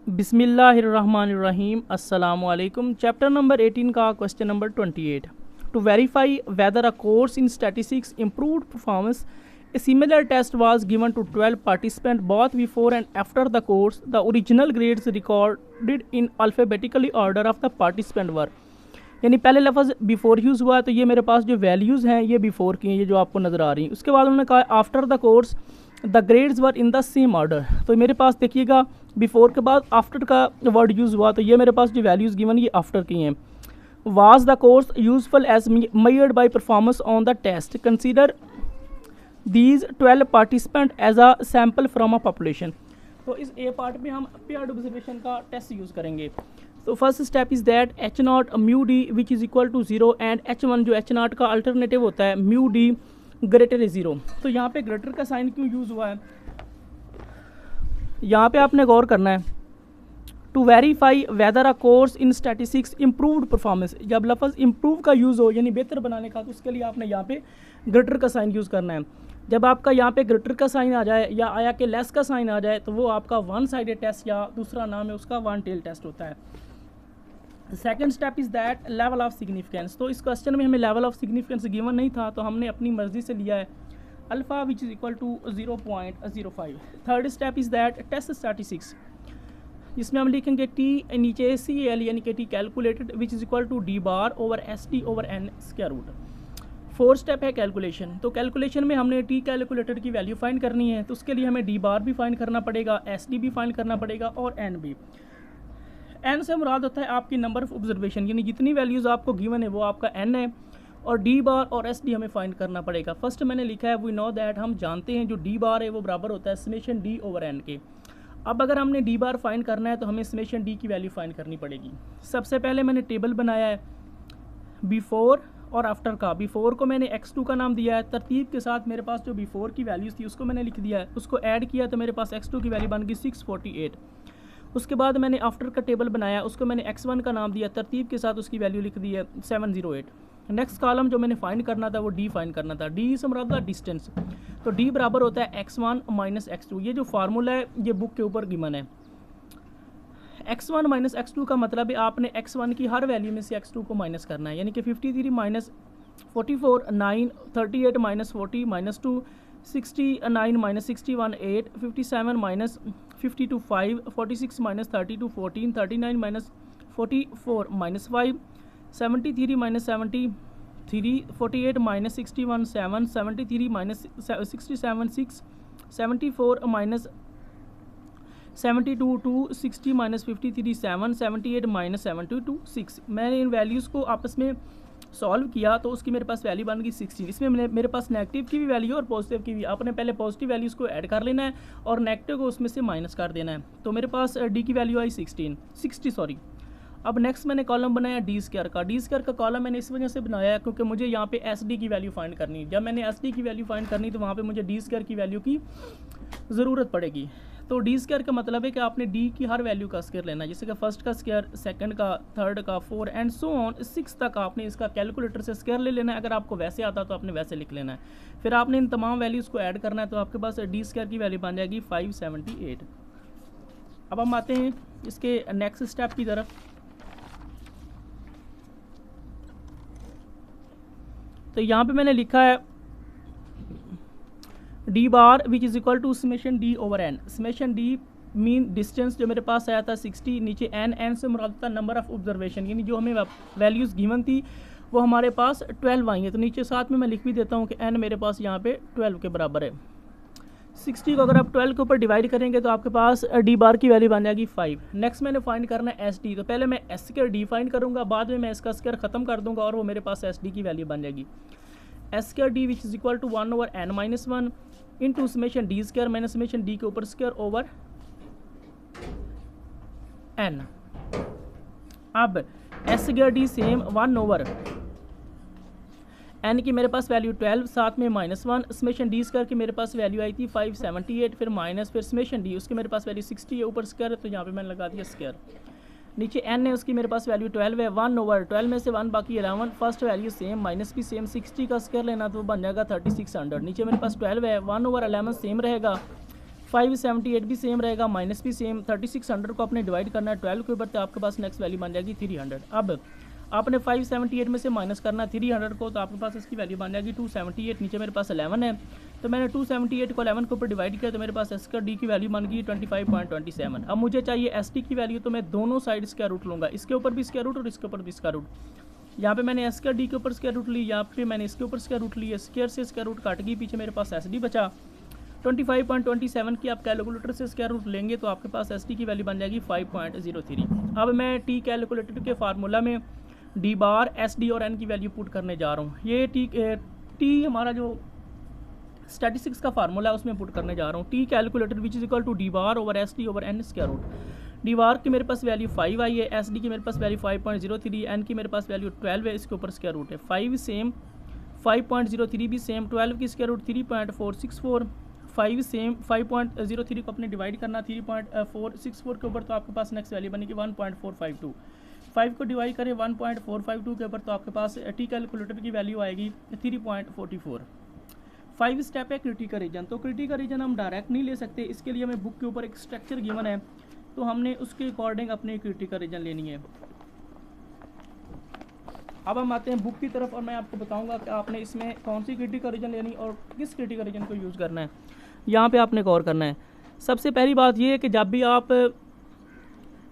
बिस्मिल्लाहिर्रहमानिर्रहीम अस्सलामु अलैकुम। चैप्टर नंबर 18 का question number 28। To verify whether a course in statistics improved performance a similar test was given to 12 participant both before and after the course. The original grades recorded in alphabetically order of the participant were. यानी पहले लफ्ज़ before use हुआ है तो ये मेरे पास जो values हैं ये बिफोर की हैं, ये जो आपको नज़र आ रही हैं। उसके बाद उन्होंने कहा after the course the grades were in the same order. तो मेरे पास देखिएगा बिफोर के बाद आफ्टर का वर्ड यूज़ हुआ तो ये मेरे पास जो वैल्यूज़ गिवन ये आफ्टर की हैं। Was the course useful as measured by performance on the test. Consider these 12 participant as a sample from a population. तो इस ए पार्ट में हम पेयर्ड ऑब्जर्वेशन का टेस्ट यूज़ करेंगे। तो first step is that H not mu D which is equal to 0 and H one जो H not का alternative होता है म्यू डी ग्रेटर इज 0। तो यहाँ पे ग्रेटर का साइन क्यों यूज़ हुआ है, यहाँ पे आपने गौर करना है। To verify whether a course in statistics improved performance, जब लफ्ज़ इम्प्रूव का यूज़ हो यानी बेहतर बनाने का, तो उसके लिए आपने यहाँ पे ग्रेटर का साइन यूज़ करना है। जब आपका यहाँ पे ग्रेटर का साइन आ जाए या आया कि लेस का साइन आ जाए तो वो आपका वन साइडेड टेस्ट या दूसरा नाम है उसका वन टेल टेस्ट होता है। Second step is that level of significance. तो इस क्वेश्चन में हमें लेवल ऑफ सिग्निफिकेंस गिवन नहीं था तो हमने अपनी मर्जी से लिया है alpha which is equal to 0.05। Third step is that test statistics, जिसमें हम लिखेंगे टी नीचे सी एल यानी कि T calculated which is equal to D bar over S T over N square root. Fourth step है calculation. तो calculation में हमने टी कैलकुलेटेड की वैल्यू फाइंड करनी है, तो उसके लिए हमें डी बार भी फाइंड करना पड़ेगा, एस डी भी फाइंड करना पड़ेगा और एन भी। एन से मुराद होता है आपकी नंबर ऑफ ऑब्जर्वेशन, यानी जितनी वैल्यूज़ आपको गिवन है वो आपका एन है, और डी बार और एस डी हमें फाइंड करना पड़ेगा। फर्स्ट मैंने लिखा है वी नो दैट, हम जानते हैं जो डी बार है वो बराबर होता है समेशन डी ओवर एन के। अब अगर हमने डी बार फाइंड करना है तो हमें समेशन डी की वैल्यू फाइंड करनी पड़ेगी। सबसे पहले मैंने टेबल बनाया है बिफोर और आफ्टर का। बिफोर को मैंने x2 का नाम दिया है, तरतीब के साथ मेरे पास जो बिफोर की वैल्यूज़ थी उसको मैंने लिख दिया है, उसको ऐड किया तो मेरे पास x2 की वैल्यू बन गई 648। उसके बाद मैंने आफ्टर का टेबल बनाया, उसको मैंने x1 का नाम दिया, तरतीब के साथ उसकी वैल्यू लिख दी है 708। नेक्स्ट कॉलम जो मैंने फाइंड करना था वो डी फाइंड करना था। डी से मुराद था डिस्टेंस, तो डी बराबर होता है x1 माइनस x2। ये जो फार्मूला है ये बुक के ऊपर गिवन है। x1 माइनस x2 का मतलब है आपने x1 की हर वैल्यू में से x2 को माइनस करना है, यानी कि 53 minus 44 9, 38 minus 40 minus 2, 69 minus 61 8, 57 minus 52 5, 46 minus 32 14, 39 minus 44 minus 5, 73 minus 73, 48 minus 61 7, 73 minus 67 6, 74 minus 72 2, 60 minus 53 7, 78 minus 72 6। मैंने इन वैल्यूज़ को आपस में सॉल्व किया तो उसकी मेरे पास वैल्यू बन गई 16। इसमें मेरे पास नेगेटिव की भी वैल्यू और पॉजिटिव की भी। आपने पहले पॉजिटिव वैल्यूज़ को ऐड कर लेना है और नेगेटिव को उसमें से माइनस कर देना है। तो मेरे पास डी की वैल्यू आई 60। अब नेक्स्ट मैंने कॉलम बनाया डी स्क्वायर का। डी स्क्वायर का कॉलम मैंने इस वजह से बनाया है क्योंकि मुझे यहाँ पे एस डी की वैल्यू फाइंड करनी है। जब मैंने एस डी की वैल्यू फाइंड करनी तो वहाँ पे मुझे डी स्क्वायर की वैल्यू की ज़रूरत पड़ेगी। तो डी स्क्वायर का मतलब है कि आपने डी की हर वैल्यू का स्क्वायर लेना है, जैसे कि फर्स्ट का स्क्वायर, सेकंड का, थर्ड का, 4 एंड सो ऑन 6 तक आपने इसका कैलकुलेटर से स्क्वायर ले लेना है। अगर आपको वैसे आता तो आपने वैसे लिख लेना है। फिर आपने इन तमाम वैल्यूज़ को ऐड करना है तो आपके पास डी स्क्वायर की वैल्यू बन जाएगी 578। अब हम आते हैं इसके नेक्स्ट स्टेप की तरफ। तो यहाँ पे मैंने लिखा है D bar which is equal to summation D over N. Summation D mean distance जो मेरे पास आया था 60, नीचे एन से मुराद था नंबर ऑफ ऑब्जर्वेशन, यानी जो हमें वैल्यूज़ गिवन थी वो हमारे पास 12 आई हैं। तो नीचे साथ में मैं लिख भी देता हूँ कि एन मेरे पास यहाँ पे 12 के बराबर है। 60 को अगर आप 12 के ऊपर डिवाइड करेंगे तो आपके पास डी बार की वैल्यू बन जाएगी 5। नेक्स्ट मैंने फाइंड करना है एस डी। तो पहले मैं एस स्क्वायर डी फाइंड करूँगा, बाद में मैं इसका स्क्वायर ख़त्म कर दूँगा और वो मेरे पास एस डी की वैल्यू बन जाएगी S square D which is equal to 1 over N minus 1 into summation D square minus summation D के ऊपर स्क्वायर ओवर एन। अब S square D same 1 over N की मेरे पास वैल्यू 12, साथ में -1, समेशन डी स्क्वायर की मेरे पास वैल्यू आई थी 578, फिर माइनस, फिर समेशन डी उसकी मेरे पास वैल्यू 60 है, ऊपर स्क्वायर है तो यहाँ पे मैंने लगा दिया स्क्वायर। नीचे एन है उसकी मेरे पास वैल्यू 12 है, 1 ओवर 12 में से 1 बाकी 11, फर्स्ट वैल्यू सेम, माइनस भी सेम, 60 का स्क्वायर लेना तो वो बन जाएगा 3600। नीचे मेरे पास 12 है, 1 ओवर 11 सेम रहेगा, 578 भी सेम रहेगा, माइनस भी सेम। 3600 को आपने डिवाइड करना है 12 के ऊपर, तो आपके पास नेक्स्ट वैल्यू बन जाएगी 300। अब आपने 578 में से माइनस करना है 300 को, तो आपके पास इसकी वैल्यू बन जाएगी 278। नीचे मेरे पास 11 है, तो मैंने 278 को 11 के ऊपर डिवाइड किया, तो मेरे पास एस का डी की वैल्यू बन गई 25.27। अब मुझे चाहिए एस टी की वैल्यू, तो मैं दोनों साइड स्क्वायर रूट लूँगा, इसके ऊपर भी स्क्वायर रूट और इसके ऊपर भी स्क्वायर रूट। यहाँ पे मैंने एस का डी के ऊपर स्क्वायर रूट ली, यहाँ पे मैंने इसके ऊपर स्क्वायर रूट लिया, स्क्वायर से स्क्वायर रूट काट गई, पीछे मेरे पास एस डी बचा। 25.27 की आप कैलकुलेटर से स्क्वायर रूट लेंगे तो आपके पास एस टी की वैल्यू बन जाएगी 5.03। अब मैं टी कैलकुलेटर के फार्मूला में डी बार, एस डी और एन की वैल्यू पुट करने जा रहा हूँ। ये टी हमारा जो स्टैटिस्टिक्स का फार्मूला है उसमें पुट करने जा रहा हूँ। T calculator which is equal to D bar over S D over N square root. D bar की मेरे पास वैल्यू 5 आई है, एस डी की मेरे पास वैल्यू 5.03, एन की मेरे पास वैल्यू 12 है, इसके ऊपर स्क्वायर रूट है। 5 सेम, 5.03 भी सेम, 12 की स्क्वायर रूट 3.464, 5 सेम। 5.03 को अपने डिवाइड करना 3.464 के ऊपर, तो आपके पास नेक्स्ट वैल्यू बनेगी 1.452। 5 को डिवाइड करें 1.452 के ऊपर, तो आपके पास टी कैलकुलेटर की वैल्यू आएगी 3.44। 5 स्टेप है क्रिटिकल रीजन, तो क्रिटिकल रीजन हम डायरेक्ट नहीं ले सकते, इसके लिए हमें बुक के ऊपर एक स्ट्रक्चर गिवन है, तो हमने उसके अकॉर्डिंग अपनी क्रिटिकल रीजन लेनी है। अब हम आते हैं बुक की तरफ और मैं आपको बताऊंगा कि आपने इसमें कौन सी क्रिटिकल रीजन लेनी और किस क्रिटिकल रीजन को यूज़ करना है, यहाँ पे आपने गौर करना है। सबसे पहली बात ये है कि जब भी आप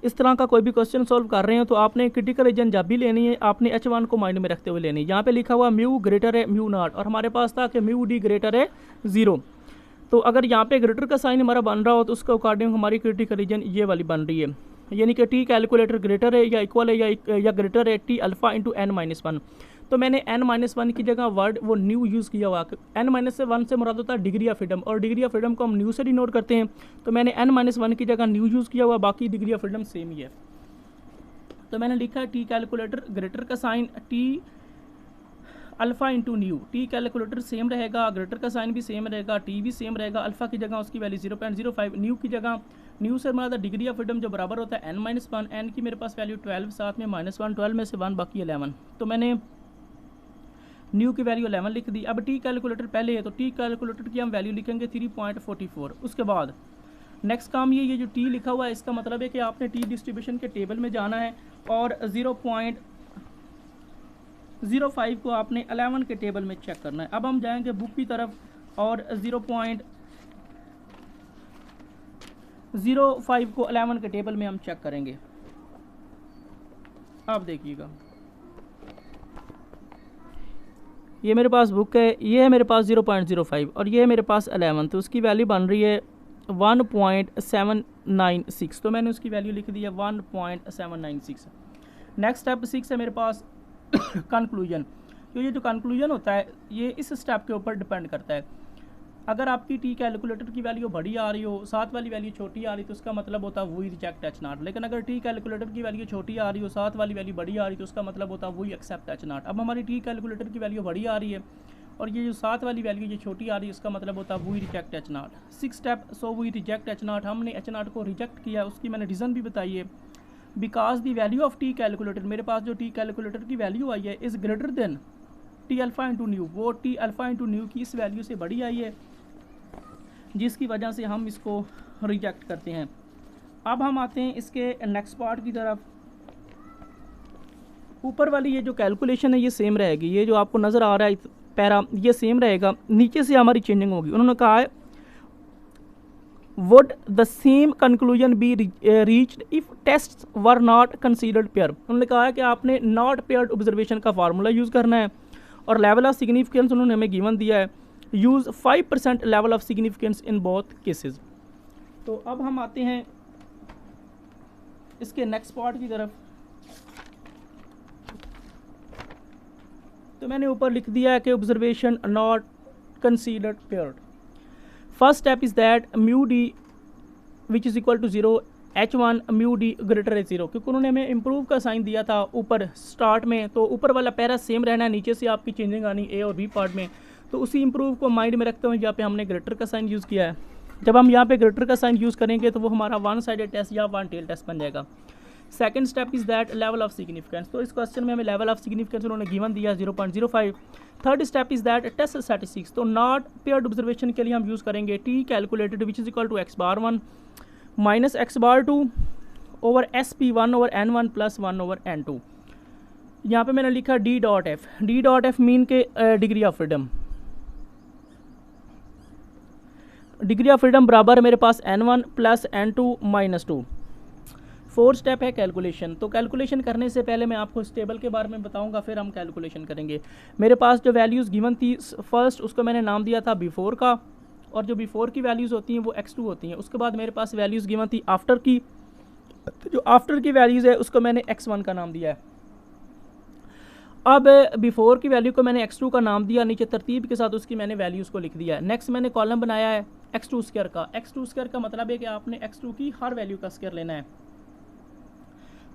इस तरह का कोई भी क्वेश्चन सॉल्व कर रहे हैं तो आपने क्रिटिकल रीजन जब भी लेनी है आपने H1 को माइंड में रखते हुए लेनी है। यहाँ पे लिखा हुआ म्यू ग्रेटर है म्यू नॉट, और हमारे पास था कि म्यू डी ग्रेटर है 0। तो अगर यहाँ पे ग्रेटर का साइन हमारा बन रहा हो तो उसके अकॉर्डिंग हमारी क्रिटिकल रीजन ये वाली बन रही है, यानी कि टी कैलकुलेटर ग्रेटर है या इक्वल है या ग्रेटर है टी अल्फा इंटू n-1। तो मैंने n-1 की जगह वर्ड वो न्यू यूज़ किया हुआ। n-1 से मुराद होता है डिग्री ऑफ फ्रीडम, और डिग्री ऑफ फ्रीडम को हम न्यू से डिनोट करते हैं, तो मैंने n-1 की जगह न्यू यूज़ किया हुआ, बाकी डिग्री ऑफ फ्रीडम सेम ही है। तो मैंने लिखा है टी कैलकुलेटर ग्रेटर का sign T alpha into nu. T calculator same रहेगा, ग्रेटर का साइन भी सेम रहेगा, टी भी सेम रहेगा, अल्फा की जगह उसकी वैल्यू 0.05, न्यू की जगह न्यू से हमारा डिग्री ऑफ फ्रीडम जो बराबर होता है n-1, एन की मेरे पास वैल्यू 12, साथ में -1, 12 में से 1 बाकी 11, तो मैंने न्यू की वैल्यू 11 लिख दी। अब टी कैलकुलेटर पहले है तो टी कैलकुलेटर की हम वैल्यू लिखेंगे 3.44। उसके बाद नेक्स्ट काम ये जो टी लिखा हुआ है इसका मतलब है कि आपने टी डिस्ट्रीब्यूशन के टेबल में जाना है और 0.05 को आपने 11 के टेबल में चेक करना है। अब हम जाएंगे बुक की तरफ और 0.05 को 11 के टेबल में हम चेक करेंगे। आप देखिएगा ये मेरे पास बुक है, ये है मेरे पास 0.05 और ये है मेरे पास 11, तो उसकी वैल्यू बन रही है 1.796, तो मैंने उसकी वैल्यू लिख दी है 1.796। नेक्स्ट स्टेप 6 है मेरे पास कंक्लूजन। तो ये जो कंक्लूजन होता है ये इस स्टेप के ऊपर डिपेंड करता है। अगर आपकी टी कैलकुलेटर की वैल्यू बड़ी आ रही हो, साथ वाली वैल्यू छोटी आ रही, तो उसका मतलब होता है वही रिजेक्ट H0। लेकिन अगर टी कैलकुलेटर की वैल्यू छोटी आ रही हो, साथ वाली वैल्यू बड़ी आ रही, तो उसका मतलब होता है वही एक्सेप्ट H0। अब हमारी टी कैलकुलेटर की वैल्यू बड़ी आ रही है और ये जो साथ वाली वैल्यू ये छोटी आ रही है, उसका मतलब होता है वही रिजेक्ट H0। 6 स्टेप, सो वही रिजेक्ट H0। हमने H0 को रिजेक्ट किया, उसकी मैंने रीज़न भी बताई है। Because the value of T calculator, मेरे पास जो टी कैलकुलेटर की वैल्यू आई है is greater than T alpha into new, वो टी अल्फ़ा इंटू न्यू की इस वैल्यू से बड़ी आई है, जिसकी वजह से हम इसको रिजेक्ट करते हैं। अब हम आते हैं इसके नेक्स्ट पार्ट की तरफ। ऊपर वाली ये जो कैलकुलेशन है ये सेम रहेगी, ये जो आपको नज़र आ रहा है पैरा ये सेम रहेगा, नीचे से हमारी चेंजिंग होगी। उन्होंने कहा है would the same conclusion be reached if tests were not considered pair. उन्होंने कहा है कि आपने नॉट पेयर्ड ऑब्जर्वेशन का फार्मूला यूज़ करना है और लेवल ऑफ सिग्निफिकेंस उन्होंने हमें गिवन दिया है, use 5% level of significance in both cases. तो अब हम आते हैं इसके नेक्स्ट पार्ट की तरफ। तो मैंने ऊपर लिख दिया है कि observation not considered paired. First step is that mu D which is equal to 0 H1 mu D greater है 0, क्योंकि उन्होंने हमें इम्प्रूव का साइन दिया था ऊपर स्टार्ट में, तो ऊपर वाला पैरा सेम रहना है, नीचे से आपकी चेंजिंग आनी ए और बी पार्ट में। तो उसी इम्प्रूव को माइंड में रखते हुए यहाँ पे हमने ग्रेटर का साइन यूज़ किया है। जब हम यहाँ पे ग्रेटर का साइन यूज़ करेंगे तो वो हमारा वन साइडेड टेस्ट या वन टेल टेस्ट बन जाएगा। Second step is that level of significance, तो इस क्वेश्चन में हमें लेवल ऑफ सिग्निफिकेंस उन्होंने गिवन दिया 0.05। Third step is that test statistics, तो नॉट पेयर्ड ऑब्जर्वेशन के लिए हम यूज़ करेंगे T calculated which is equal to x⁻1 minus x⁻2 over SP1 over N1 plus 1 over N2। यहाँ पे मैंने लिखा D.F मीन के degree of freedom, degree of freedom बराबर मेरे पास N1 plus N2 minus 2। Fourth step है calculation, तो calculation करने से पहले मैं आपको इस टेबल के बारे में बताऊंगा, फिर हम कैलकुलेशन करेंगे। मेरे पास जो वैल्यूज़ गिवन थी फर्स्ट उसको मैंने नाम दिया था बिफोर का, और जो बिफोर की वैल्यूज़ होती हैं वो x2 होती हैं। उसके बाद मेरे पास वैल्यूज़ गिवन थी आफ्टर की, तो जो आफ्टर की वैल्यूज़ है उसको मैंने x1 का नाम दिया है। अब बिफोर की वैल्यू को मैंने x2 का नाम दिया, नीचे तरतीब के साथ उसकी मैंने वैल्यूज़ को लिख दिया है। नेक्स्ट मैंने कॉलम बनाया है x2 स्क्वायर का। x2 स्क्वायर का मतलब है कि आपने x2 की हर वैल्यू का स्क्वायर लेना है,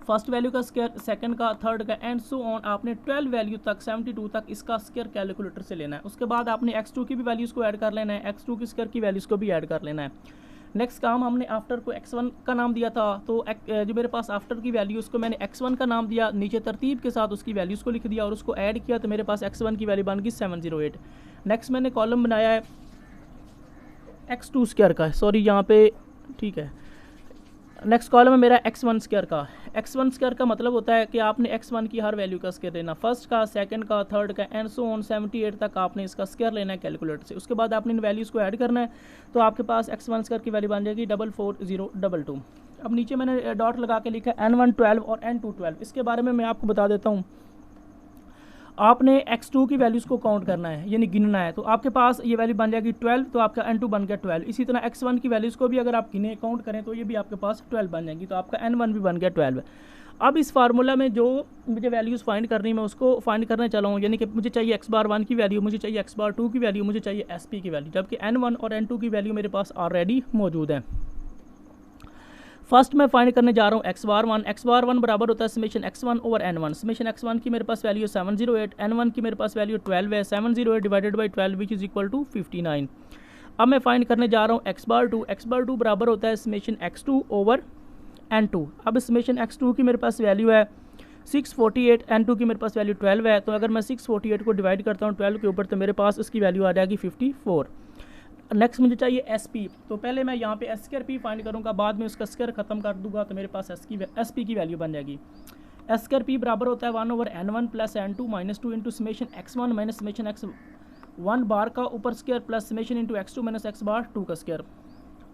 फर्स्ट वैल्यू का स्क्वायर, सेकंड का, थर्ड का, एंड सो ऑन। आपने 12 वैल्यू तक 72 तक इसका स्क्वायर कैलकुलेटर से लेना है। उसके बाद आपने x2 की भी वैल्यूज़ को ऐड कर लेना है, x2 की स्क्वायर की वैल्यूज़ को भी ऐड कर लेना है। नेक्स्ट काम, हमने आफ्टर को x1 का नाम दिया था, तो जो मेरे पास आफ्टर की वैल्यू उसको मैंने x1 का नाम दिया, नीचे तरतीब के साथ उसकी वैल्यूज़ को लिख दिया और उसको ऐड किया, तो मेरे पास x1 की वैल्यू बन गई 708। नेक्स्ट मैंने कॉलम बनाया है x2 स्क्वायर का, सॉरी यहाँ पे ठीक है। नेक्स्ट कॉलम है मेरा x1 स्क्वायर का। x1 स्क्वायर का मतलब होता है कि आपने x1 की हर वैल्यू का स्क्वायर लेना, फर्स्ट का, सेकंड का, थर्ड का, एंड सो ऑन 78 तक आपने इसका स्क्वायर लेना है कैलकुलेटर से। उसके बाद आपने इन वैल्यूज़ को ऐड करना है, तो आपके पास x1 स्क्वायर की वैल्यू बन जाएगी 44022। अब नीचे मैंने डॉट लगा के लिखा है N1 12 और N2 12। इसके बारे में मैं आपको बता देता हूँ। आपने x2 की वैल्यूज़ को काउंट करना है, यानी गिनना है, तो आपके पास ये वैल्यू बन जाएगी 12, तो आपका N2 बन गया 12। इसी तरह x1 की वैल्यूज़ को भी अगर आप गिने काउंट करें तो ये भी आपके पास 12 बन जाएंगी, तो आपका N1 भी बन गया 12। अब इस फार्मूला में जो मुझे वैल्यूज़ फाइंड करनी है मैं उसको फाइंड करने चला हूँ, यानी कि मुझे चाहिए x⁻1 की वैल्यू, मुझे चाहिए x⁻2 की वैल्यू, मुझे चाहिए SP की वैल्यू, जबकि N1 और N2 की वैल्यू मेरे पास ऑलरेडी मौजूद है। फर्स्ट मैं फाइंड करने जा रहा हूँ x⁻1 बराबर होता है summation x1 over N1। Summation x1 की मेरे पास वैल्यू है 708, N1 की मेरे पास वैल्यू 12 है, 708 divided by 12 which is equal to 59। अब मैं फाइंड करने जा रहा हूँ x⁻2 बराबर होता है समेशन x2 ओवर N2। अब समेशन x2 की मेरे पास वैल्यू है 648, N2 की मेरे पास वैल्यू 12 है, तो अगर मैं 648 को डिवाइड करता हूँ 12 के ऊपर तो मेरे पास उसकी वैल्यू आ जाएगी 54। नेक्स्ट मुझे चाहिए SP, तो पहले मैं यहाँ पे S² फाइंड करूँगा, बाद में उसका स्क्वायर ख़त्म कर दूंगा, तो मेरे पास SP की वैल्यू बन जाएगी। S² बराबर होता है 1 over N1 plus N2 minus 2 into summation x1 minus summation x1 बार का ऊपर square plus summation into x2 minus x⁻2 का स्क्वायर।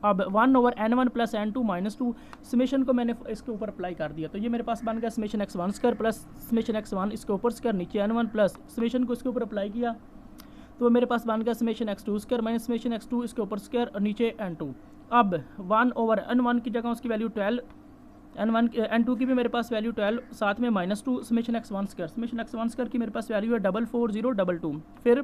अब 1 over N1 plus N2 minus 2 summation को मैंने इसके ऊपर अप्लाई कर दिया, तो ये मेरे पास बन गया summation x1 square plus summation x1 इसके ऊपर स्क्वायर, नीचे N1 प्लस समेशन को इसके ऊपर अप्लाई किया, तो मेरे पास बन गया summation x2 square minus summation x2 इसके ऊपर स्क्वायर और नीचे N2। अब 1 ओवर N1 की जगह उसकी वैल्यू 12, N2 की भी मेरे पास वैल्यू 12, साथ में माइनस 2 समेशन x1 स्क्वायर की मेरे पास वैल्यू है 44022। फिर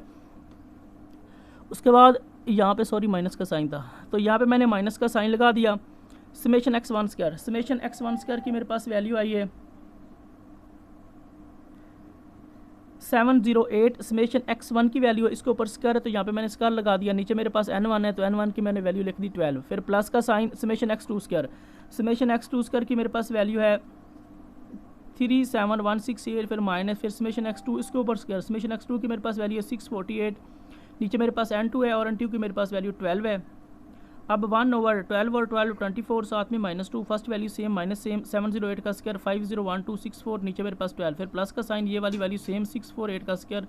उसके बाद यहाँ पे सॉरी माइनस का साइन था, तो यहाँ पे मैंने माइनस का साइन लगा दिया। समेशन x1 स्क्वायर की मेरे पास वैल्यू आई है 708, समेशन x1 की वैल्यू है इसके ऊपर स्क्वायर है, तो यहाँ पे मैंने स्क्वायर लगा दिया, नीचे मेरे पास N1 है तो N1 की मैंने वैल्यू लिख दी 12। फिर प्लस का साइन समेशन x2 स्क्वायर की मेरे पास वैल्यू है 37168, फिर माइनस, फिर समेशन x2 इसके ऊपर स्क्वायर, समेशन x2 की मेरे पास वैल्यू है 648, नीचे मेरे पास N2 है और N2 की मेरे पास वैल्यू 12 है। अब 1 ओवर 12 और 12 24, साथ में minus 2, first value same minus same, 708 का स्क्वायर 501264, नीचे मेरे पास 12, फिर प्लस का साइन, ये वाली वैल्यू सेम 648 का स्क्वायर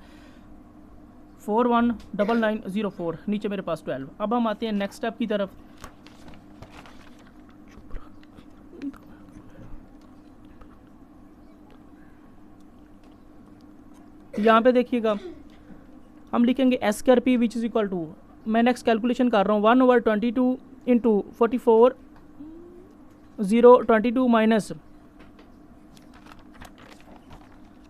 419904, नीचे मेरे पास 12। अब हम आते हैं नेक्स्ट स्टेप की तरफ। यहाँ पे देखिएगा हम लिखेंगे S² which is equal to, मैं नेक्स्ट कैलकुलेशन कर रहा हूँ 1 ओवर 22 इंटू 44 022 माइनस,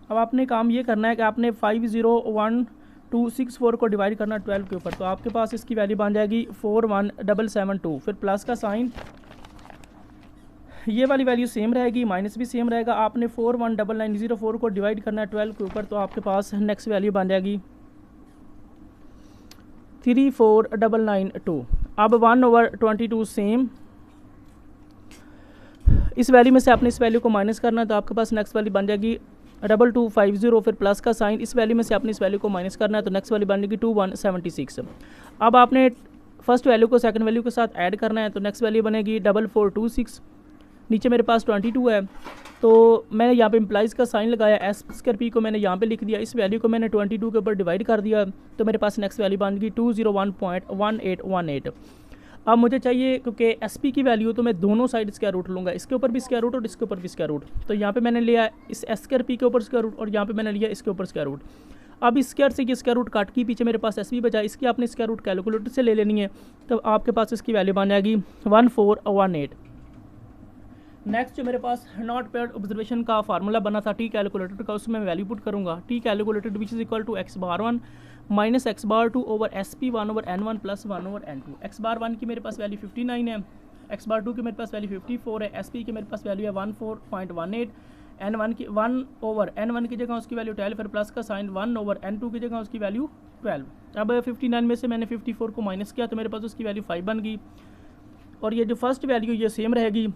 अब आपने काम ये करना है कि आपने 501264 को डिवाइड करना 12 के ऊपर, तो आपके पास इसकी वैल्यू बन जाएगी 41772। फिर प्लस का साइन, ये वाली वैल्यू सेम रहेगी, माइनस भी सेम रहेगा, आपने 419904 को डिवाइड करना है 12 के ऊपर, तो आपके पास नेक्स्ट वैल्यू बन जाएगी 34992। अब 1 ओवर 22 सेम इस वैल्यू में से आपने इस वैल्यू को माइनस करना है, तो आपके पास नेक्स्ट वैल्यू बन जाएगी 2250, फिर प्लस का साइन, इस वैल्यू में से आपने इस वैल्यू को माइनस करना है, तो नेक्स्ट वैल्यू बन जाएगी 2176। अब आपने फर्स्ट वैल्यू को सेकंड वैल्यू के साथ ऐड करना है, तो नेक्स्ट वैल्यू बनेगी 4426। नीचे मेरे पास 22 है, तो मैंने यहाँ पे इम्प्लाइज का साइन लगाया, एस स्क्वायर पी को मैंने यहाँ पे लिख दिया, इस वैल्यू को मैंने 22 के ऊपर डिवाइड कर दिया, तो मेरे पास नेक्स्ट वैल्यू बन गई 201.1818। अब मुझे चाहिए, क्योंकि एस पी की वैल्यू तो मैं दोनों साइड स्क्वायर रूट लूँगा, इसके ऊपर भी स्क्वायर रूट और इसके ऊपर भी स्क्वायर रूट। तो यहाँ पे मैंने लिया इस एस स्क्वायर पी के ऊपर स्क्वायर रूट और यहाँ पे मैंने लिया इसके ऊपर स्क्वायर रूट। अब इस स्क्वायर से ये स्क्वायर रूट काट के पीछे मेरे पास एस पी बचा, इसकी आपने स्क्वायर रूट कैलकुलेटर से ले लेनी है, तो आपके पास इसकी वैल्यू बन जाएगी 1418। नेक्स्ट जो मेरे पास नॉट पेयर्ड ऑब्जर्वेशन का फार्मूला बना था टी कैलकुलेटर का, उसमें मैं वैल्यू पुट करूँगा t calculated which is equal to x⁻1 minus x⁻2 over SP1 over n1 plus 1 over n2। x⁻1 की मेरे पास वैल्यू 59 है, x⁻2 की मेरे पास वैल्यू 54 है, SP की मेरे पास वैल्यू है 14.18, n1 की 1 ओवर n1 की जगह उसकी वैल्यू 12, फिर प्लस का साइन 1 ओवर n2 की जगह उसकी वैल्यू 12। अब 59 में से मैंने 54 को माइनस किया, तो मेरे पास उसकी वैल्यू 5 बन गई, और ये जो फर्स्ट वैल्यू ये सेम रहेगी।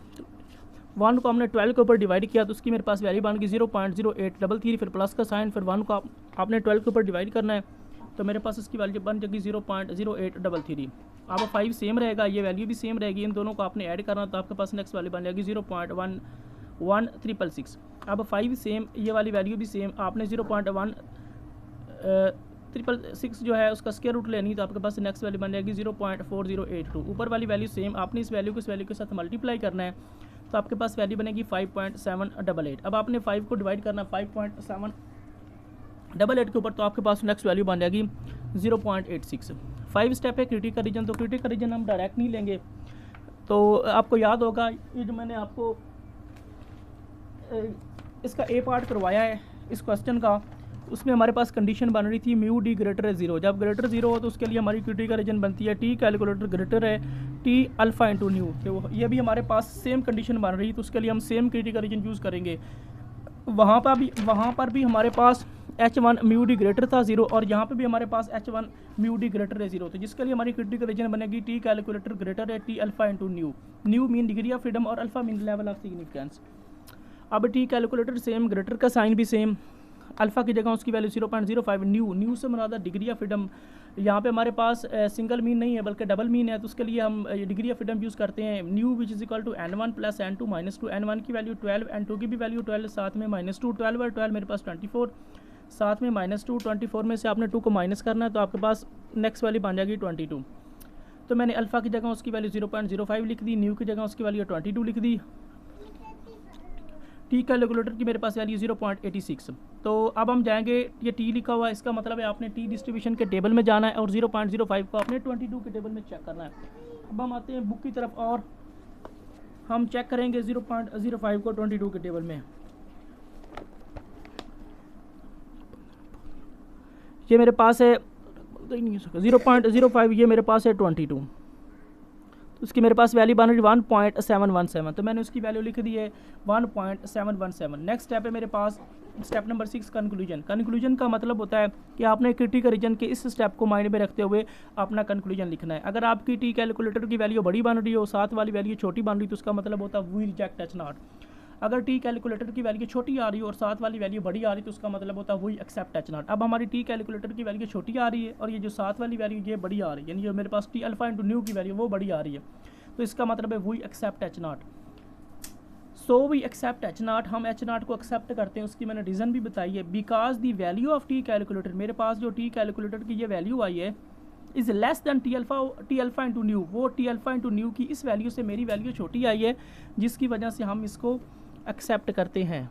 1 को हमने 12 के ऊपर डिवाइड किया, तो उसकी मेरे पास वैल्यू बन गई 0.0833, फिर प्लस का साइन, फिर 1 को आपने 12 के ऊपर डिवाइड करना है, तो मेरे पास इसकी वैल्यू बन जाएगी 0.0833। अब 5 सेम रहेगा, ये वैल्यू भी सेम रहेगी, इन दोनों को आपने ऐड करना, तो आपके पास नेक्स्ट वैल्यू बन जाएगी 0.11666। अब 5 सेम, ये वाली वैल्यू भी सेम, आपने 0.166 जो है उसका स्क्वायर रूट लेनी, तो आपके पास नेक्स्ट वैल्यू बन जाएगी 0.4082। ऊपर वाली वैल्यू सेम, आपने इस वैल्यू को इस वैल्यू के साथ मल्टीप्लाई करना है, तो आपके पास वैल्यू बनेगी 5.788। अब आपने 5 को डिवाइड करना 5.788 के ऊपर, तो आपके पास नेक्स्ट वैल्यू बन जाएगी 0.86। 5 स्टेप है क्रिटिकल रीजन, तो क्रिटिकल रीजन हम डायरेक्ट नहीं लेंगे। तो आपको याद होगा ये जो मैंने आपको इसका ए पार्ट करवाया है इस क्वेश्चन का, उसमें हमारे पास कंडीशन बन रही थी म्यू डी ग्रेटर है 0। जब ग्रेटर 0 हो तो उसके लिए हमारी क्रिटिकल रीजन बनती है टी कैलकुलेटर ग्रेटर है टी अल्फा इंटू न्यू। तो ये भी हमारे पास सेम कंडीशन बन रही, तो उसके लिए हम सेम क्रिटिकल रीजन यूज़ करेंगे। वहाँ पर भी हमारे पास H1 म्यू डी ग्रेटर था 0, और यहाँ पे भी हमारे पास H1 म्यू डी ग्रेटर है 0, तो जिसके लिए हमारी क्रिटिकल रीजन बनेगी टी कैलकुलेटर ग्रेटर है T alpha into nu. Nu mean degree of freedom और alpha mean level of significance. अब टी कैलकुलेटर सेम, ग्रेटर का साइन भी सेम, अल्फा की जगह उसकी वैल्यू 0.05, न्यू से मुराद डिग्री ऑफ फ्रीडम। यहाँ पे हमारे पास सिंगल मीन नहीं है बल्कि डबल मीन है, तो उसके लिए हम डिग्री ऑफ फ्रीडम यूज़ करते हैं nu which is equal to n1 plus n2 minus 2। n1 की वैल्यू 12, n2 की भी वैल्यू 12, साथ में माइनस 2, 12 और 12 मेरे पास 24, साथ में माइनस 2, 24 में से आपने 2 को माइनस करना है, तो आपके पास नेक्स्ट वैल्यू बन जाएगी 22। तो मैंने अल्फा की जगह उसकी वैल्यू 0.05 लिख दी, न्यू की जगह उसकी वैल्यू 22 लिख दी, टी कैलकुलेटर की मेरे पास वैल्यू 0.86। तो अब हम जाएंगे, ये टी लिखा हुआ है, इसका मतलब है आपने टी डिस्ट्रीब्यूशन के टेबल में जाना है और 0.05 को आपने 22 के टेबल में चेक करना है। अब हम आते हैं बुक की तरफ और हम चेक करेंगे 0.05 को 22 के टेबल में। ये मेरे पास है 0.05, ये मेरे पास है 22, तो उसकी मेरे पास वैल्यू बन रही 1.717, तो मैंने उसकी वैल्यू लिख दी है 1.717। नेक्स्ट स्टेप है मेरे पास स्टेप नंबर 6 कंक्लूजन। कंक्लूजन का मतलब होता है कि आपने क्रिटिकल रीजन के इस स्टेप को माइंड में रखते हुए अपना कंक्लूजन लिखना है। अगर आपकी टी कैलकुलेटर की वैल्यू बड़ी बन रही हो, साथ वाली वैल्यू छोटी बन रही, तो उसका मतलब होता है वी रिजेक्ट H0। अगर टी कैलकुलेटर की वैल्यू छोटी आ रही है और साथ वाली वैल्यू बड़ी आ रही है, तो उसका मतलब होता है वी एक्सेप्ट H0। अब हमारी टी कैलकुलेटर की वैल्यू छोटी आ रही है और ये जो साथ वाली वैल्यू ये बड़ी आ रही है, यानी जो मेरे पास टी अल्फा इंटू न्यू की वैल्यू वो बड़ी आ रही है, तो इसका मतलब है we accept H0। So we accept H0, हम H0 को एक्सेप्ट करते हैं। उसकी मैंने रीज़न भी बताई है, because the value of T calculator, मेरे पास जो टी कैलकुलेटर की ये वैल्यू आई है is less than T alpha into new. वो टी अल्फा इंटू न्यू की इस वैल्यू से मेरी वैल्यू छोटी आई है, जिसकी वजह से हम इसको एक्सेप्ट करते हैं।